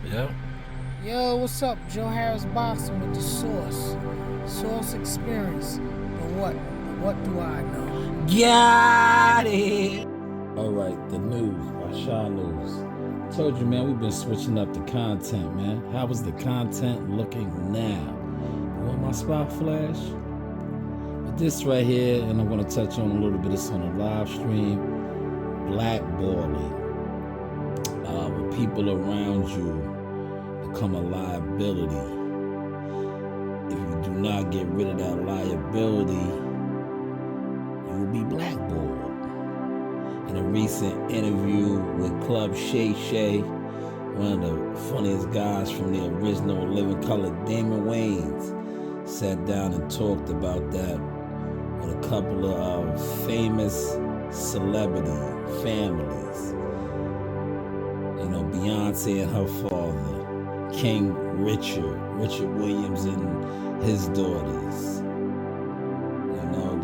Yeah. Yo, what's up? Joe Harris Boxing with the Source Experience. But what do I know? Got it. All right, the news by Shaw News. Told you, man, we've been switching up the content, man. How is the content looking now? You want my spot flash? But this right here, and I'm going to touch on a little bit of this on the live stream. Blackballing. When people around you become a liability. If you do not get rid of that liability, you will be blackballed. In a recent interview with Club Shay Shay, one of the funniest guys from the original Living Color, Damon Wayans, sat down and talked about that with a couple of famous celebrity families. You know, Beyonce and her father, King Richard Williams and his daughters. You know,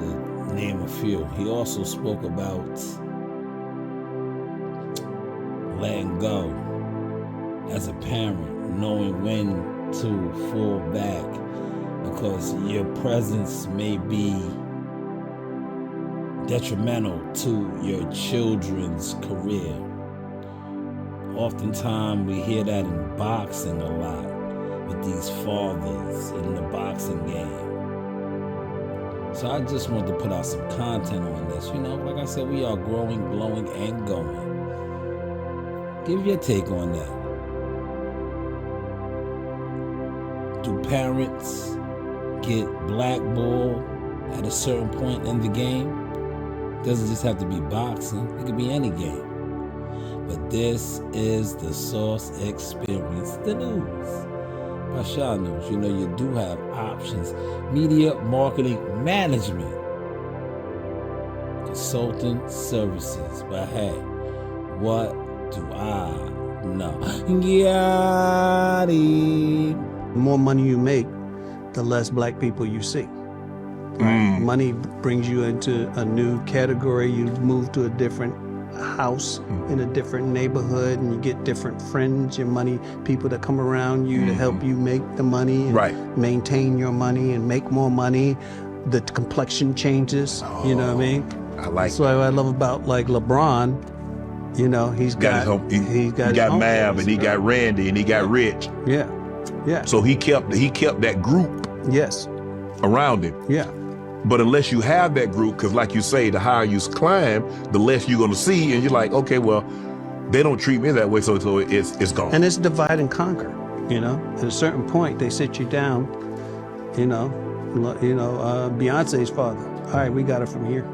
to name a few. He also spoke about letting go as a parent, knowing when to fall back, because your presence may be detrimental to your children's career. Oftentimes we hear that in boxing a lot with these fathers in the boxing game. So I just wanted to put out some content on this. You know, like I said, we are growing, glowing, and going. Give your take on that. Do parents get blackballed at a certain point in the game? Doesn't just have to be boxing. It could be any game. But this is the Source Experience, the news. By Shaw News, you know you do have options. Media marketing management. Consulting services. But hey, what do I know? Got it. The more money you make, the less black people you see. Right? Money brings you into a new category. You move to a different house in a different neighborhood, and you get different friends, your money, people that come around you to help you make the money and maintain your money and make more money. The complexion changes, you know what I mean? I like That's what I love about like LeBron. You know, he got Mav, and he got Randy, and he got Rich. Yeah. So he kept that group. Yes. Around him. Yeah. But unless you have that group, because like you say, the higher you climb, the less you're going to see, and you're like, okay, well, they don't treat me that way, so it's gone. And it's divide and conquer. You know, at a certain point, they sit you down. Beyonce's father. All right, we got it from here.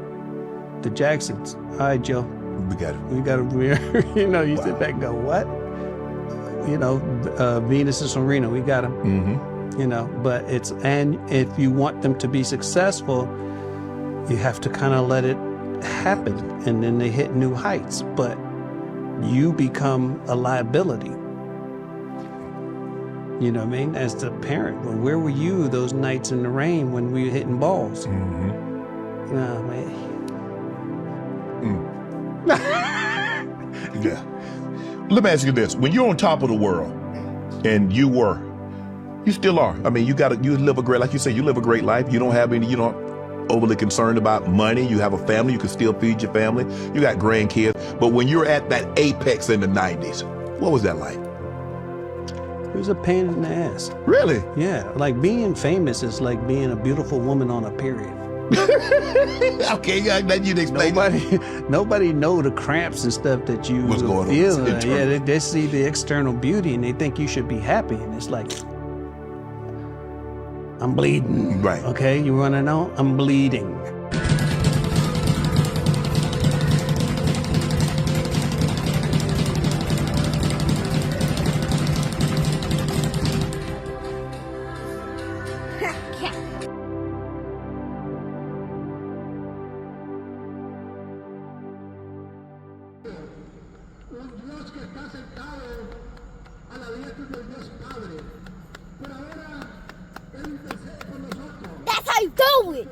The Jacksons. All right, Joe. We got it from here. You know, you sit back and go, what? You know, Venus and Serena, we got them. You know, but and if you want them to be successful, you have to kind of let it happen, and then they hit new heights, but you become a liability. You know what I mean? As the parent, well, where were you those nights in the rain when we were hitting balls? Nah, man. Yeah. Let me ask you this. When you're on top of the world, and you still are. I mean, you live a great, like you say, you live a great life. You don't overly concerned about money. You have a family. You can still feed your family. You got grandkids. But when you're at that apex in the 90s, what was that like? It was a pain in the ass. Really? Yeah. Like being famous is like being a beautiful woman on a period. Okay, you'd explain. Nobody know the cramps and stuff that you feel. Yeah, they see the external beauty and they think you should be happy, and it's like, I'm bleeding. Right. Okay, you wanna know? I'm bleeding. Dios que está sentado a la diestra del Dios Padre. Por ahora, Él intercede por nosotros. That's how you do it.